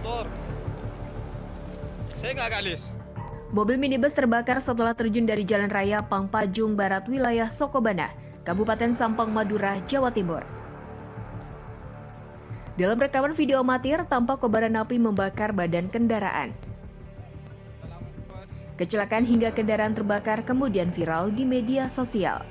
motor. Saya nggak galis. Mobil minibus terbakar setelah terjun dari Jalan Raya Pangpajung Barat wilayah Sokobana, Kabupaten Sampang Madura, Jawa Timur. Dalam rekaman video amatir, tampak kobaran api membakar badan kendaraan. Kecelakaan hingga kendaraan terbakar kemudian viral di media sosial.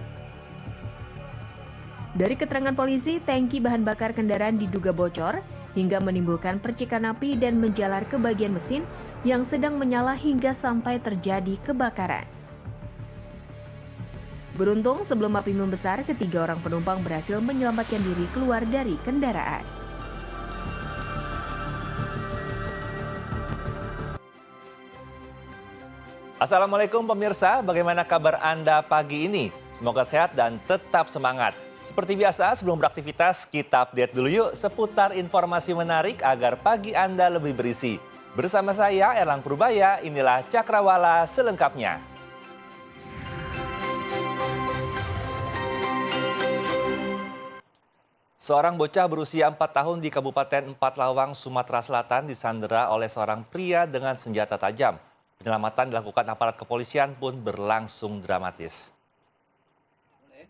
Dari keterangan polisi, tangki bahan bakar kendaraan diduga bocor hingga menimbulkan percikan api dan menjalar ke bagian mesin yang sedang menyala hingga sampai terjadi kebakaran. Beruntung sebelum api membesar, ketiga orang penumpang berhasil menyelamatkan diri keluar dari kendaraan. Assalamualaikum pemirsa, bagaimana kabar Anda pagi ini? Semoga sehat dan tetap semangat. Seperti biasa, sebelum beraktivitas, kita update dulu yuk seputar informasi menarik agar pagi Anda lebih berisi. Bersama saya, Erlang Purbaya, inilah Cakrawala selengkapnya. Seorang bocah berusia 4 tahun di Kabupaten Empat Lawang, Sumatera Selatan disandera oleh seorang pria dengan senjata tajam. Penyelamatan dilakukan aparat kepolisian pun berlangsung dramatis.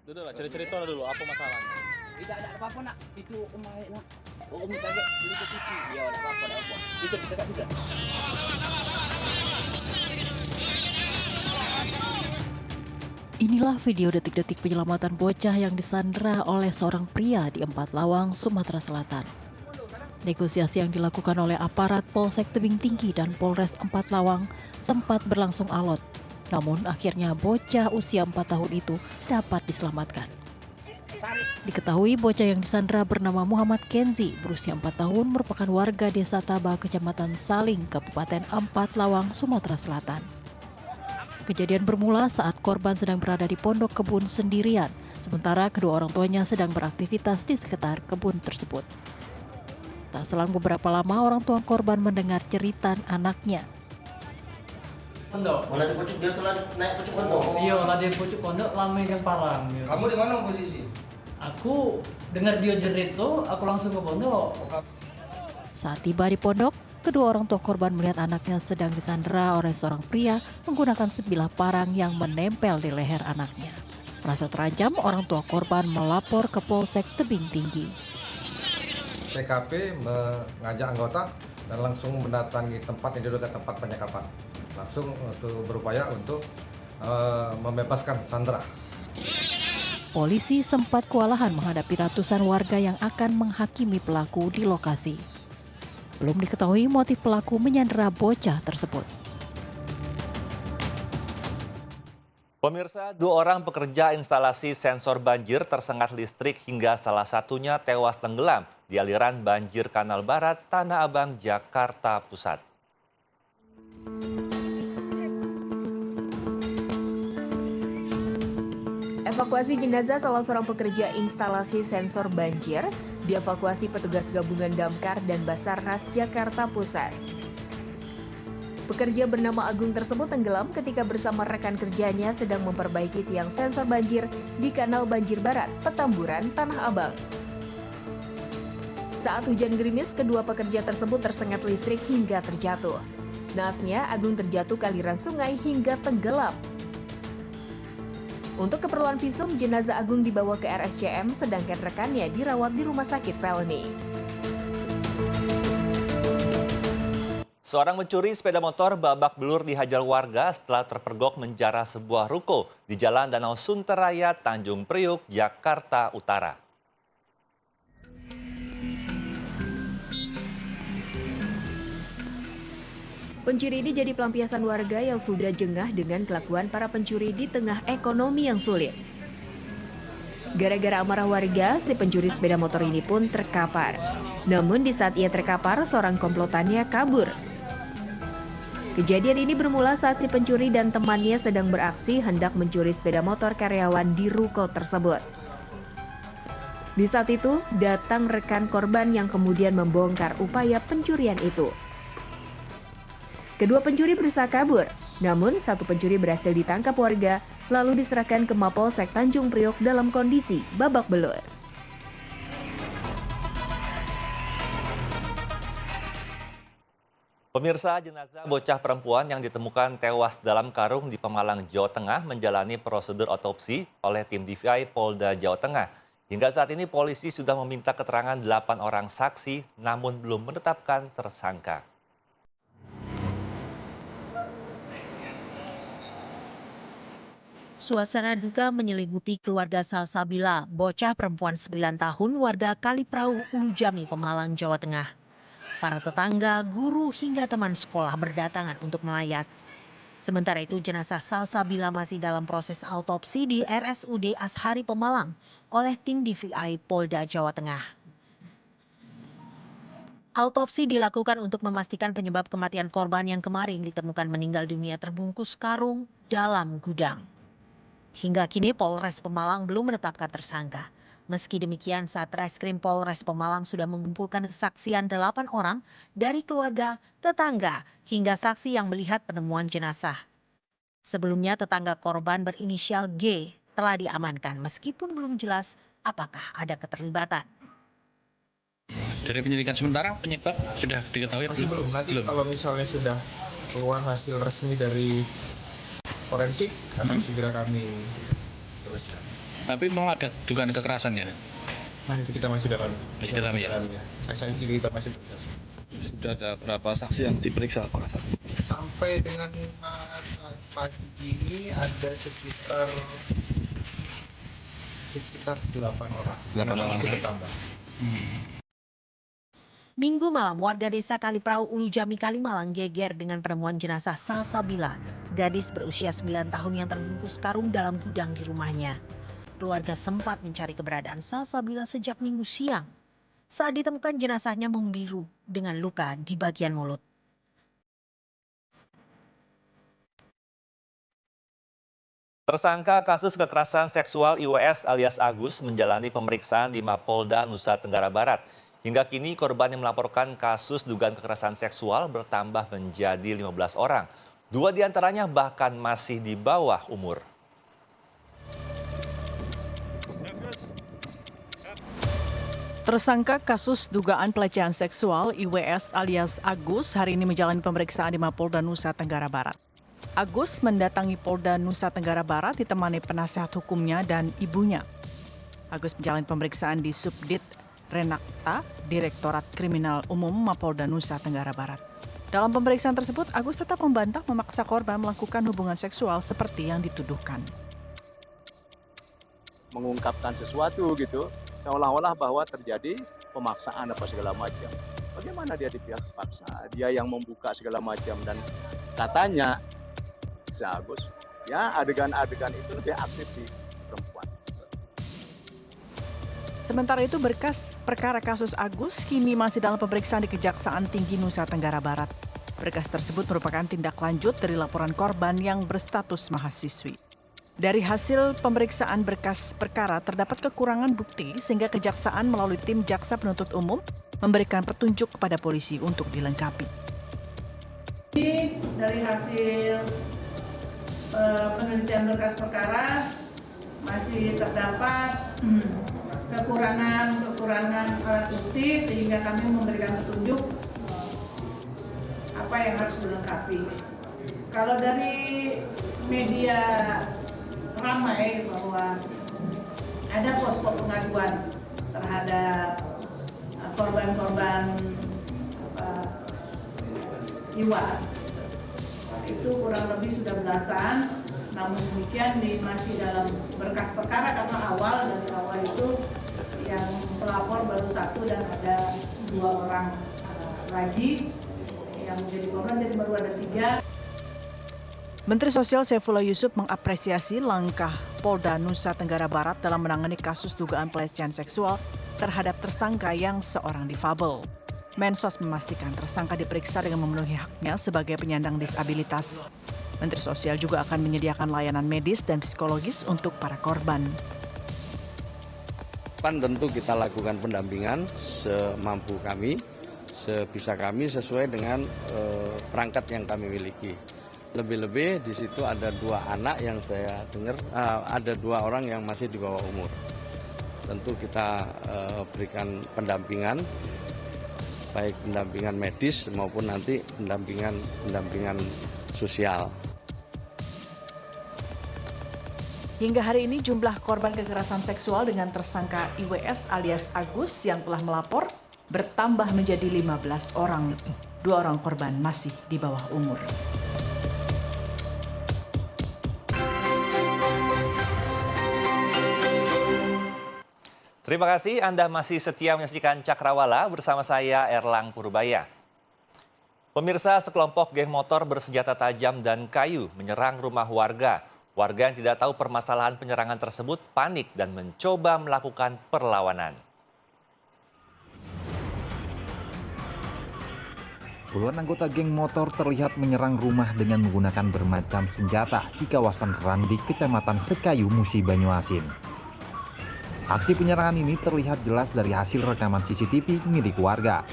Duduk lah, cerita dulu apa masalahnya. Tidak ada apa-apa nak, itu baik nak. Om kaget, dulu ke TV. Ya, tak apa-apa, tak apa. Itu kita tak tidak. Inilah video detik-detik penyelamatan bocah yang disandera oleh seorang pria di Empat Lawang, Sumatera Selatan. Negosiasi yang dilakukan oleh aparat Polsek Tebing Tinggi dan Polres Empat Lawang sempat berlangsung alot. Namun akhirnya bocah usia 4 tahun itu dapat diselamatkan. Diketahui bocah yang disandera bernama Muhammad Kenzi, berusia 4 tahun, merupakan warga desa Taba, Kecamatan Saling, Kabupaten Empat Lawang, Sumatera Selatan. Kejadian bermula saat korban sedang berada di pondok kebun sendirian, sementara kedua orang tuanya sedang beraktivitas di sekitar kebun tersebut. Tak selang beberapa lama, orang tua korban mendengar jeritan anaknya. Pondok. Malah di pucuk dia tuh naik pucuk pondok. Iya, malah dia pucuk pondok lama kan parang. Gitu. Kamu di mana posisi? Aku dengar dia jerit tuh, aku langsung ke pondok. Saat tiba di pondok, kedua orang tua korban melihat anaknya sedang disandera oleh seorang pria menggunakan sebilah parang yang menempel di leher anaknya. Merasa terancam, orang tua korban melapor ke Polsek Tebing Tinggi. TKP mengajak anggota dan langsung mendatangi tempat yang diduga tempat penyekapan. Langsung untuk berupaya untuk membebaskan sandera. Polisi sempat kewalahan menghadapi ratusan warga yang akan menghakimi pelaku di lokasi. Belum diketahui motif pelaku menyandera bocah tersebut. Pemirsa, 2 orang pekerja instalasi sensor banjir tersengat listrik hingga salah satunya tewas tenggelam di aliran banjir Kanal Barat, Tanah Abang, Jakarta Pusat. Evakuasi jenazah salah seorang pekerja instalasi sensor banjir dievakuasi petugas gabungan Damkar dan Basarnas Jakarta Pusat. Pekerja bernama Agung tersebut tenggelam ketika bersama rekan kerjanya sedang memperbaiki tiang sensor banjir di Kanal Banjir Barat, Petamburan, Tanah Abang. Saat hujan gerimis, kedua pekerja tersebut tersengat listrik hingga terjatuh. Naasnya, Agung terjatuh ke aliran sungai hingga tenggelam. Untuk keperluan visum, jenazah Agung dibawa ke RSCM, sedangkan rekannya dirawat di Rumah Sakit Pelni. Seorang mencuri sepeda motor babak belur dihajar warga setelah terpergok menjarah sebuah ruko di Jalan Danau Sunteraya, Tanjung Priuk, Jakarta Utara. Pencuri ini jadi pelampiasan warga yang sudah jengah dengan kelakuan para pencuri di tengah ekonomi yang sulit. Gara-gara amarah warga, si pencuri sepeda motor ini pun terkapar. Namun di saat ia terkapar, seorang komplotannya kabur. Kejadian ini bermula saat si pencuri dan temannya sedang beraksi hendak mencuri sepeda motor karyawan di ruko tersebut. Di saat itu, datang rekan korban yang kemudian membongkar upaya pencurian itu. Kedua pencuri berusaha kabur, namun satu pencuri berhasil ditangkap warga lalu diserahkan ke Mapolsek Tanjung Priok dalam kondisi babak belur. Pemirsa, jenazah bocah perempuan yang ditemukan tewas dalam karung di Pemalang, Jawa Tengah menjalani prosedur otopsi oleh tim DVI Polda Jawa Tengah. Hingga saat ini polisi sudah meminta keterangan 8 orang saksi namun belum menetapkan tersangka. Suasana duka menyelimuti keluarga Salsabila, bocah perempuan 9 tahun warga Kaliprau, Ulu Jami, Pemalang, Jawa Tengah. Para tetangga, guru, hingga teman sekolah berdatangan untuk melayat. Sementara itu jenazah Salsabila masih dalam proses autopsi di RSUD Ashari Pemalang oleh tim DVI Polda Jawa Tengah. Autopsi dilakukan untuk memastikan penyebab kematian korban yang kemarin ditemukan meninggal dunia terbungkus karung dalam gudang. Hingga kini Polres Pemalang belum menetapkan tersangka. Meski demikian, Satreskrim Polres Pemalang sudah mengumpulkan kesaksian 8 orang dari keluarga, tetangga, hingga saksi yang melihat penemuan jenazah. Sebelumnya, tetangga korban berinisial G telah diamankan meskipun belum jelas apakah ada keterlibatan. Dari penyelidikan sementara, penyebab sudah diketahui? Masih belum. Nanti kalau misalnya sudah keluar hasil resmi dari forensik, akan segera kami teruskan. Tapi mau ada dugaan kekerasan ya? Nah itu kita masih dalam. Masih dalam ya? Saksi kita masih berproses. Sudah ada berapa saksi yang diperiksa Pak? Sampai dengan pagi ini ada sekitar 8 orang. 8 orang masih bertambah. Minggu malam, warga desa Kaliprau, Ulu Jami, Kalimalang geger dengan penemuan jenazah Salsabila, gadis berusia 9 tahun yang terbungkus karung dalam gudang di rumahnya. Keluarga sempat mencari keberadaan Salsabila sejak Minggu siang. Saat ditemukan jenazahnya membiru dengan luka di bagian mulut. Tersangka kasus kekerasan seksual IWS alias Agus menjalani pemeriksaan di Mapolda Nusa Tenggara Barat. Hingga kini korban yang melaporkan kasus dugaan kekerasan seksual bertambah menjadi 15 orang. 2 diantaranya bahkan masih di bawah umur. Tersangka kasus dugaan pelecehan seksual IWS alias Agus hari ini menjalani pemeriksaan di Mapolda Nusa Tenggara Barat. Agus mendatangi Polda Nusa Tenggara Barat ditemani penasehat hukumnya dan ibunya. Agus menjalani pemeriksaan di Subdit Renakta, Direktorat Kriminal Umum Mapolda Nusa Tenggara Barat. Dalam pemeriksaan tersebut, Agus tetap membantah memaksa korban melakukan hubungan seksual seperti yang dituduhkan. Mengungkapkan sesuatu gitu, seolah-olah bahwa terjadi pemaksaan apa segala macam. Bagaimana dia dipaksa? Dia yang membuka segala macam dan katanya si Agus, ya adegan-adegan itu lebih aktif di perempuan. Sementara itu berkas perkara kasus Agus kini masih dalam pemeriksaan di Kejaksaan Tinggi Nusa Tenggara Barat. Berkas tersebut merupakan tindak lanjut dari laporan korban yang berstatus mahasiswi. Dari hasil pemeriksaan berkas perkara terdapat kekurangan bukti sehingga Kejaksaan melalui tim Jaksa Penuntut Umum memberikan petunjuk kepada polisi untuk dilengkapi. Dari hasil penelitian berkas perkara masih terdapat kekurangan alat bukti sehingga kami memberikan petunjuk apa yang harus dilengkapi. Kalau dari media ramai bahwa ada posko pengaduan terhadap korban-korban IWAS. Itu kurang lebih sudah belasan, namun demikian masih dalam berkas perkara karena dari awal itu yang pelapor baru 1 dan ada 2 orang lagi yang menjadi korban, jadi baru ada 3. Menteri Sosial Saifullah Yusuf mengapresiasi langkah Polda Nusa Tenggara Barat dalam menangani kasus dugaan pelecehan seksual terhadap tersangka yang seorang difabel. Mensos memastikan tersangka diperiksa dengan memenuhi haknya sebagai penyandang disabilitas. Menteri Sosial juga akan menyediakan layanan medis dan psikologis untuk para korban. Tentu kita lakukan pendampingan semampu kami, sebisa kami sesuai dengan perangkat yang kami miliki. Lebih-lebih di situ ada 2 anak yang saya dengar, ada 2 orang yang masih di bawah umur. Tentu kita berikan pendampingan baik pendampingan medis maupun nanti pendampingan sosial. Hingga hari ini jumlah korban kekerasan seksual dengan tersangka IWS alias Agus yang telah melapor bertambah menjadi 15 orang. 2 orang korban masih di bawah umur. Terima kasih Anda masih setia menyaksikan Cakrawala bersama saya Erlang Purbaya. Pemirsa, sekelompok geng motor bersenjata tajam dan kayu menyerang rumah warga. Warga yang tidak tahu permasalahan penyerangan tersebut panik dan mencoba melakukan perlawanan. Puluhan anggota geng motor terlihat menyerang rumah dengan menggunakan bermacam senjata di kawasan Randik, Kecamatan Sekayu, Musi, Banyuasin. Aksi penyerangan ini terlihat jelas dari hasil rekaman CCTV milik warga.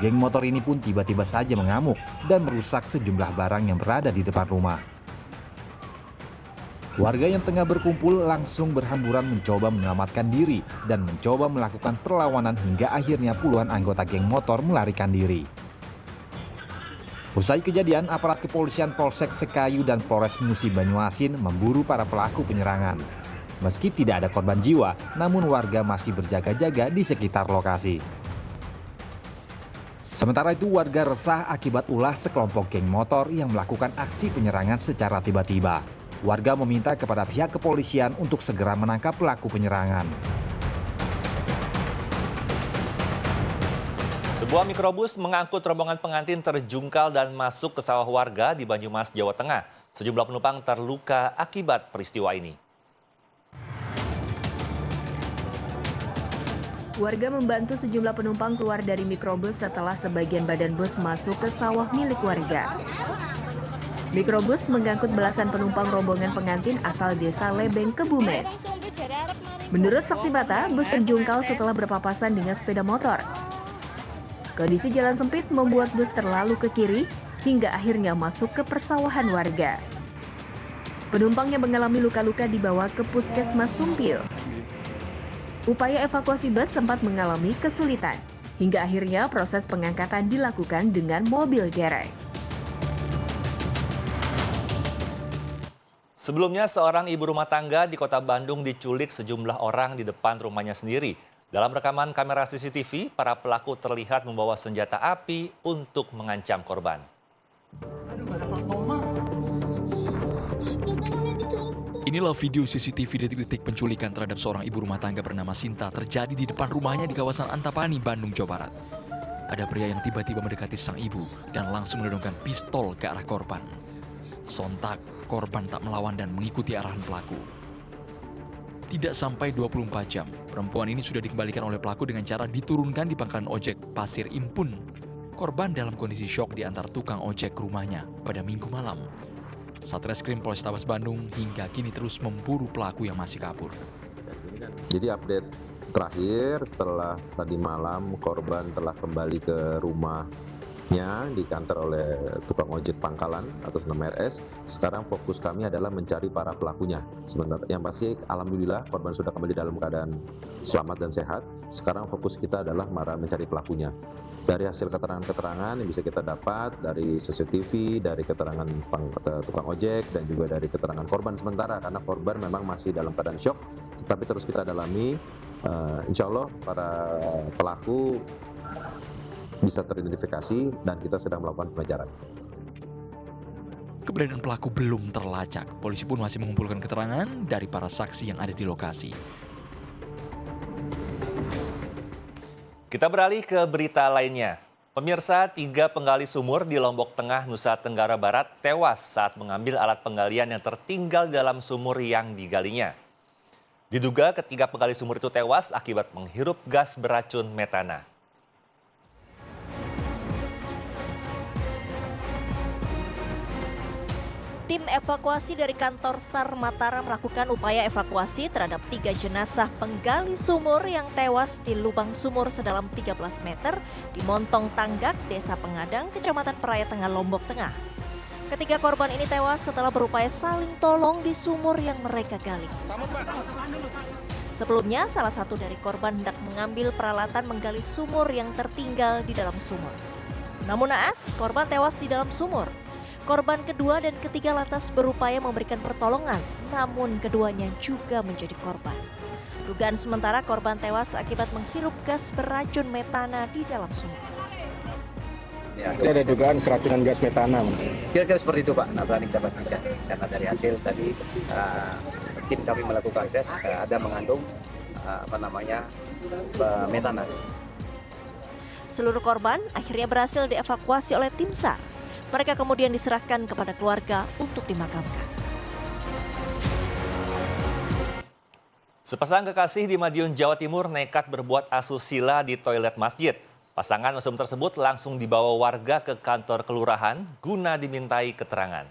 Geng motor ini pun tiba-tiba saja mengamuk dan merusak sejumlah barang yang berada di depan rumah. Warga yang tengah berkumpul langsung berhamburan mencoba menyelamatkan diri dan mencoba melakukan perlawanan hingga akhirnya puluhan anggota geng motor melarikan diri. Usai kejadian, aparat kepolisian Polsek Sekayu dan Polres Musi Banyuasin memburu para pelaku penyerangan. Meski tidak ada korban jiwa, namun warga masih berjaga-jaga di sekitar lokasi. Sementara itu, warga resah akibat ulah sekelompok geng motor yang melakukan aksi penyerangan secara tiba-tiba. Warga meminta kepada pihak kepolisian untuk segera menangkap pelaku penyerangan. Sebuah mikrobus mengangkut rombongan pengantin terjungkal dan masuk ke sawah warga di Banyumas, Jawa Tengah. Sejumlah penumpang terluka akibat peristiwa ini. Warga membantu sejumlah penumpang keluar dari mikrobus setelah sebagian badan bus masuk ke sawah milik warga. Mikrobus mengangkut belasan penumpang rombongan pengantin asal desa Lebeng, Kebumen. Menurut saksi mata, bus terjungkal setelah berpapasan dengan sepeda motor. Kondisi jalan sempit membuat bus terlalu ke kiri hingga akhirnya masuk ke persawahan warga. Penumpang yang mengalami luka-luka dibawa ke Puskesmas Sumpio. Upaya evakuasi bus sempat mengalami kesulitan, hingga akhirnya proses pengangkatan dilakukan dengan mobil derek. Sebelumnya, seorang ibu rumah tangga di kota Bandung diculik sejumlah orang di depan rumahnya sendiri. Dalam rekaman kamera CCTV, para pelaku terlihat membawa senjata api untuk mengancam korban. Inilah video CCTV detik-detik penculikan terhadap seorang ibu rumah tangga bernama Sinta terjadi di depan rumahnya di kawasan Antapani, Bandung, Jawa Barat. Ada pria yang tiba-tiba mendekati sang ibu dan langsung menodongkan pistol ke arah korban. Sontak, korban tak melawan dan mengikuti arahan pelaku. Tidak sampai 24 jam, perempuan ini sudah dikembalikan oleh pelaku dengan cara diturunkan di pangkalan ojek Pasir Impun. Korban dalam kondisi syok diantar tukang ojek ke rumahnya pada Minggu malam. Satreskrim Polrestabes Bandung hingga kini terus memburu pelaku yang masih kabur. Jadi update terakhir setelah tadi malam korban telah kembali ke rumahnya diantar oleh tukang ojek pangkalan atas nama RS. Sekarang fokus kami adalah mencari para pelakunya. Sebentar, yang pasti alhamdulillah korban sudah kembali dalam keadaan selamat dan sehat. Sekarang fokus kita adalah mencari pelakunya. Dari hasil keterangan-keterangan yang bisa kita dapat dari CCTV, dari keterangan tukang ojek, dan juga dari keterangan korban sementara, karena korban memang masih dalam keadaan syok, tapi terus kita dalami. Insya Allah para pelaku bisa teridentifikasi dan kita sedang melakukan pengejaran. Keberadaan pelaku belum terlacak. Polisi pun masih mengumpulkan keterangan dari para saksi yang ada di lokasi. Kita beralih ke berita lainnya. Pemirsa, 3 penggali sumur di Lombok Tengah, Nusa Tenggara Barat tewas saat mengambil alat penggalian yang tertinggal dalam sumur yang digalinya. Diduga ketiga penggali sumur itu tewas akibat menghirup gas beracun metana. Tim evakuasi dari kantor SAR Mataram melakukan upaya evakuasi terhadap 3 jenazah penggali sumur yang tewas di lubang sumur sedalam 13 meter di Montong Tanggak, Desa Pengadang, Kecamatan Peraya Tengah, Lombok Tengah. Ketiga korban ini tewas setelah berupaya saling tolong di sumur yang mereka gali. Sebelumnya, salah satu dari korban hendak mengambil peralatan menggali sumur yang tertinggal di dalam sumur. Namun naas, korban tewas di dalam sumur. Korban kedua dan ketiga lantas berupaya memberikan pertolongan, namun keduanya juga menjadi korban. Dugaan sementara korban tewas akibat menghirup gas beracun metana di dalam sumur. Ya, ada dugaan keracunan gas metana. Kira-kira seperti itu Pak, nah, berani kita pastikan. Karena dari hasil tadi tim kami melakukan tes, ada mengandung metana. Seluruh korban akhirnya berhasil dievakuasi oleh tim SAR. Mereka kemudian diserahkan kepada keluarga untuk dimakamkan. Sepasang kekasih di Madiun, Jawa Timur nekat berbuat asusila di toilet masjid. Pasangan mesum tersebut langsung dibawa warga ke kantor kelurahan guna dimintai keterangan.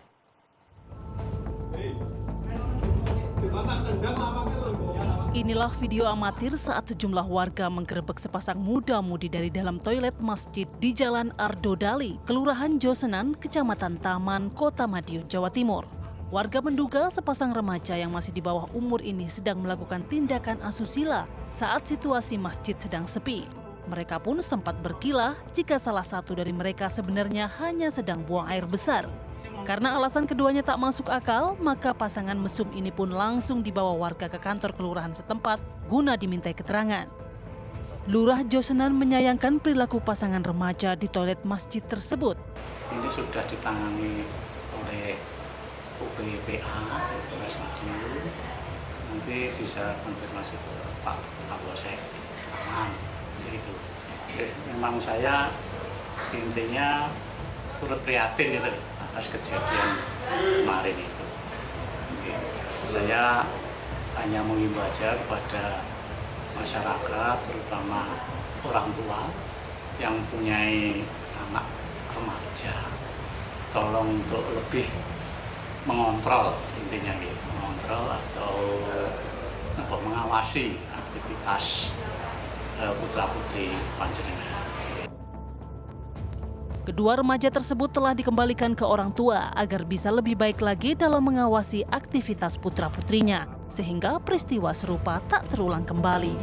Inilah video amatir saat sejumlah warga menggerebek sepasang muda-mudi dari dalam toilet masjid di Jalan Ardodali, Kelurahan Josenan, Kecamatan Taman, Kota Madiun, Jawa Timur. Warga menduga sepasang remaja yang masih di bawah umur ini sedang melakukan tindakan asusila saat situasi masjid sedang sepi. Mereka pun sempat berkilah jika salah satu dari mereka sebenarnya hanya sedang buang air besar. Karena alasan keduanya tak masuk akal, maka pasangan mesum ini pun langsung dibawa warga ke kantor kelurahan setempat guna dimintai keterangan. Lurah Josenan menyayangkan perilaku pasangan remaja di toilet masjid tersebut. Ini sudah ditangani oleh UPPA, Polres Madiun. Nanti bisa konfirmasi ke Pak Kapolsek aman. Gitu. Memang saya intinya turut prihatin gitu atas kejadian kemarin itu. Saya hanya mengimbau aja kepada masyarakat, terutama orang tua yang punya anak remaja, tolong untuk lebih mengontrol, intinya gitu, mengontrol atau mengawasi aktivitas putra-putri panjenengan. Kedua remaja tersebut telah dikembalikan ke orang tua agar bisa lebih baik lagi dalam mengawasi aktivitas putra-putrinya, sehingga peristiwa serupa tak terulang kembali.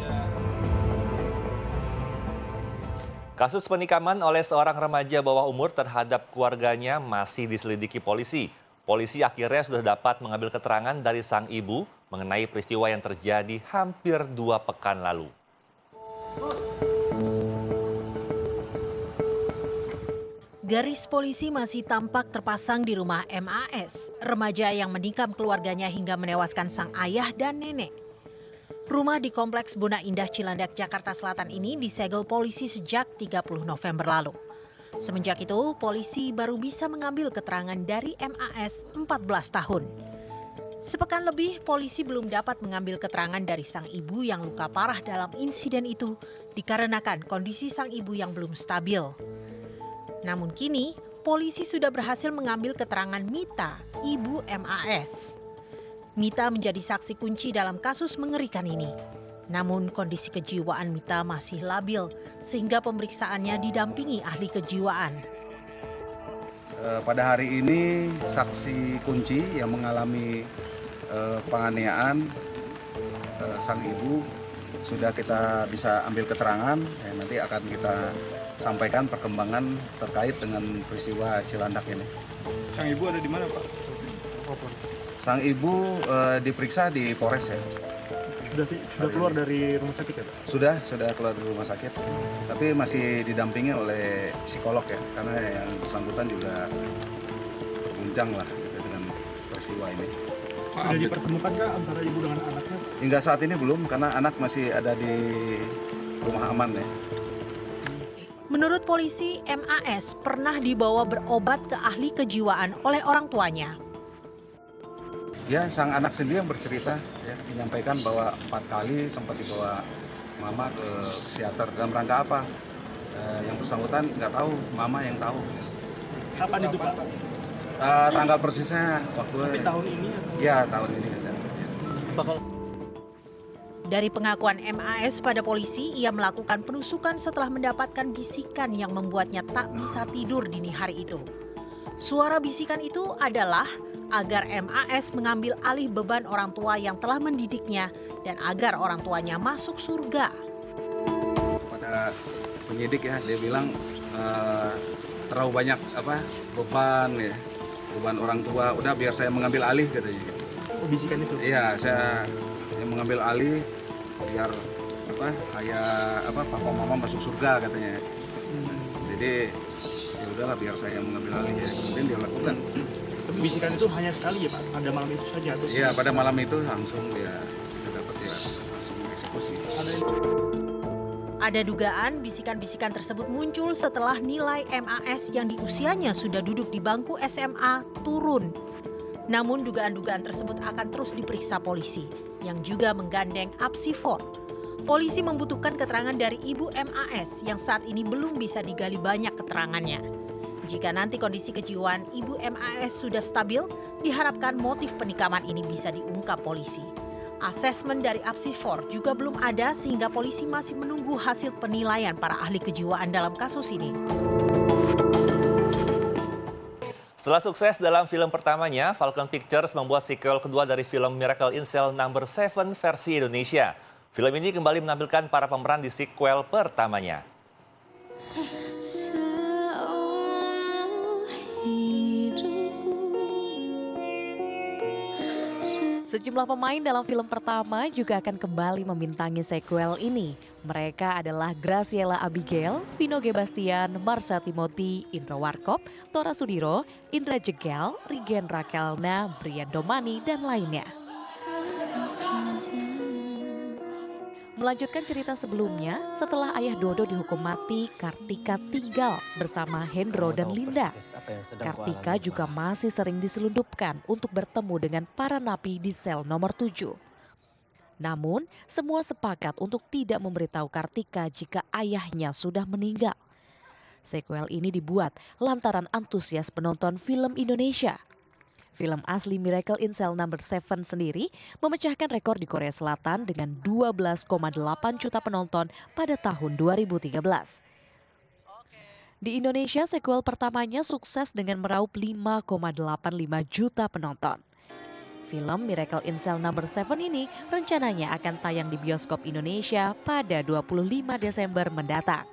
Kasus penikaman oleh seorang remaja bawah umur terhadap keluarganya masih diselidiki polisi. Polisi akhirnya sudah dapat mengambil keterangan dari sang ibu mengenai peristiwa yang terjadi hampir 2 pekan lalu. Garis polisi masih tampak terpasang di rumah MAS, remaja yang menikam keluarganya hingga menewaskan sang ayah dan nenek. Rumah di Kompleks Buna Indah Cilandak, Jakarta Selatan ini disegel polisi sejak 30 November lalu. Semenjak itu, polisi baru bisa mengambil keterangan dari MAS 14 tahun. Sepekan lebih, polisi belum dapat mengambil keterangan dari sang ibu yang luka parah dalam insiden itu dikarenakan kondisi sang ibu yang belum stabil. Namun kini, polisi sudah berhasil mengambil keterangan Mita, ibu MAS. Mita menjadi saksi kunci dalam kasus mengerikan ini. Namun kondisi kejiwaan Mita masih labil sehingga pemeriksaannya didampingi ahli kejiwaan. Pada hari ini saksi kunci yang mengalami penganiayaan sang ibu sudah kita bisa ambil keterangan, nanti akan kita sampaikan perkembangan terkait dengan peristiwa Cilandak ini. Sang ibu ada di mana Pak? Sang ibu diperiksa di Polres ya. Sudah keluar dari rumah sakit ya Pak? Sudah keluar dari rumah sakit, tapi masih didampingi oleh psikolog ya, karena yang bersangkutan juga terguncang lah gitu, dengan peristiwa ini. Sudah dipertemukan nggak antara ibu dengan anaknya? Hingga saat ini belum, karena anak masih ada di rumah aman ya. Menurut polisi, MAS pernah dibawa berobat ke ahli kejiwaan oleh orang tuanya. Ya, sang anak sendiri yang bercerita, ya, menyampaikan bahwa 4 kali sempat dibawa mama ke psikiater. Dalam rangka apa? Yang bersangkutan nggak tahu, mama yang tahu. Kapan itu Pak? Tanggal persisnya waktu. Tapi tahun ini? Ya, tahun ini. Dari pengakuan MAS pada polisi, ia melakukan penusukan setelah mendapatkan bisikan yang membuatnya tak bisa tidur dini hari itu. Suara bisikan itu adalah, agar MAS mengambil alih beban orang tua yang telah mendidiknya dan agar orang tuanya masuk surga. Pada penyidik ya, dia bilang terlalu banyak beban orang tua. Udah biar saya mengambil alih katanya. Bisikan itu? Iya, saya yang mengambil alih biar papa mama masuk surga katanya. Jadi ya udahlah biar saya yang mengambil alih ya. Kemudian dia lakukan. Tapi bisikan itu hanya sekali ya Pak? Pada malam itu saja? Iya, pada malam itu langsung ya dapat ya langsung eksekusi. Ada dugaan bisikan-bisikan tersebut muncul setelah nilai MAS yang di usianya sudah duduk di bangku SMA turun. Namun dugaan-dugaan tersebut akan terus diperiksa polisi yang juga menggandeng Apsifor. Polisi membutuhkan keterangan dari ibu MAS yang saat ini belum bisa digali banyak keterangannya. Jika nanti kondisi kejiwaan ibu MAS sudah stabil, diharapkan motif penikaman ini bisa diungkap polisi. Asesmen dari Apsifor juga belum ada sehingga polisi masih menunggu hasil penilaian para ahli kejiwaan dalam kasus ini. Setelah sukses dalam film pertamanya, Falcon Pictures membuat sequel kedua dari film Miracle in Cell No. 7 versi Indonesia. Film ini kembali menampilkan para pemeran di sequel pertamanya. Sejumlah pemain dalam film pertama juga akan kembali membintangi sequel ini. Mereka adalah Graciela Abigail, Vino G. Bastian, Marsha Timothy, Indro Warkop, Tora Sudiro, Indra Jegel, Rigen Rakelna, Brian Domani, dan lainnya. Melanjutkan cerita sebelumnya, setelah ayah Dodo dihukum mati, Kartika tinggal bersama Hendro dan Linda. Kartika juga masih sering diselundupkan untuk bertemu dengan para napi di sel nomor 7. Namun, semua sepakat untuk tidak memberitahu Kartika jika ayahnya sudah meninggal. Sequel ini dibuat lantaran antusias penonton film Indonesia. Film asli Miracle in Cell No. 7 sendiri memecahkan rekor di Korea Selatan dengan 12,8 juta penonton pada tahun 2013. Di Indonesia, sequel pertamanya sukses dengan meraup 5,85 juta penonton. Film Miracle in Cell No. 7 ini rencananya akan tayang di bioskop Indonesia pada 25 Desember mendatang.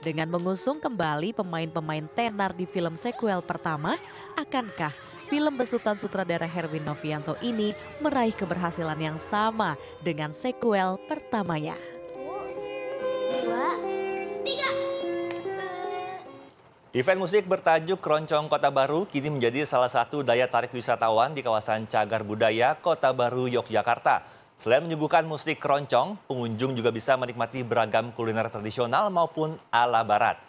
Dengan mengusung kembali pemain-pemain tenar di film sequel pertama, akankah film besutan sutradara Herwin Novianto ini meraih keberhasilan yang sama dengan sequel pertamanya? 1, 2, 3. Event musik bertajuk Keroncong Kota Baru kini menjadi salah satu daya tarik wisatawan di kawasan Cagar Budaya Kota Baru, Yogyakarta. Selain menyuguhkan musik keroncong, pengunjung juga bisa menikmati beragam kuliner tradisional maupun ala barat.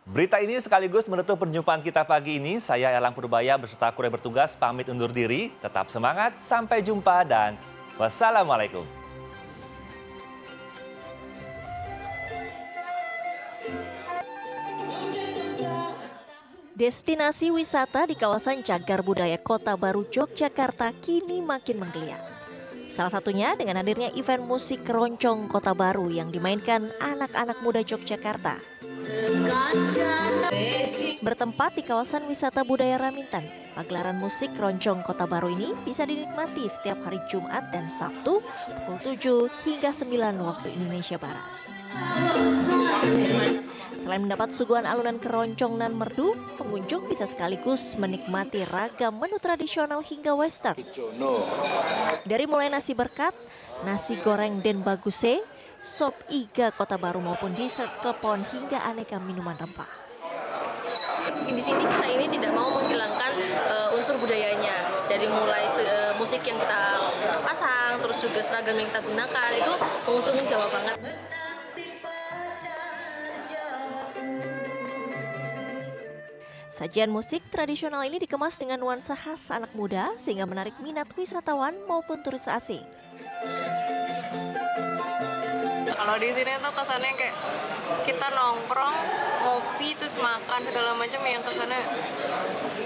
Berita ini sekaligus menutup perjumpaan kita pagi ini. Saya Elang Purbaya beserta kru yang bertugas pamit undur diri. Tetap semangat, sampai jumpa dan wassalamualaikum. Destinasi wisata di kawasan Cagar Budaya Kota Baru, Yogyakarta kini makin menggeliat. Salah satunya dengan hadirnya event musik Keroncong Kota Baru yang dimainkan anak-anak muda Yogyakarta. Bertempat di kawasan wisata budaya Raminten, pagelaran musik Keroncong Kota Baru ini bisa dinikmati setiap hari Jumat dan Sabtu pukul 7 hingga 9 waktu Indonesia Barat. Selain mendapat suguhan alunan keroncong dan merdu, pengunjung bisa sekaligus menikmati ragam menu tradisional hingga western. Dari mulai nasi berkat, nasi goreng den baguse, sop iga Kota Baru maupun dessert klepon hingga aneka minuman rempah. Di sini kita ini tidak mau menghilangkan unsur budayanya. Dari mulai musik yang kita pasang, terus juga seragam yang kita gunakan, itu mengusung Jawa banget. Sajian musik tradisional ini dikemas dengan nuansa khas anak muda sehingga menarik minat wisatawan maupun turis asing. Kalau di sini tuh kesannya kayak kita nongkrong, ngopi, terus makan segala macam yang kesannya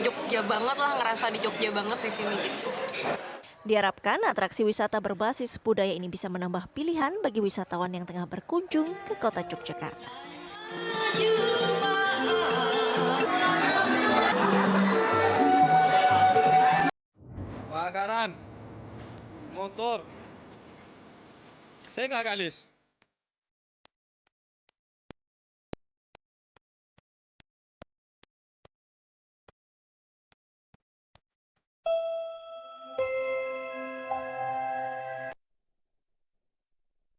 Jogja banget lah, ngerasa di Jogja banget di sini gitu. Diharapkan atraksi wisata berbasis budaya ini bisa menambah pilihan bagi wisatawan yang tengah berkunjung ke kota Yogyakarta. Sebelah kanan. Motor. Saya nggak kalis.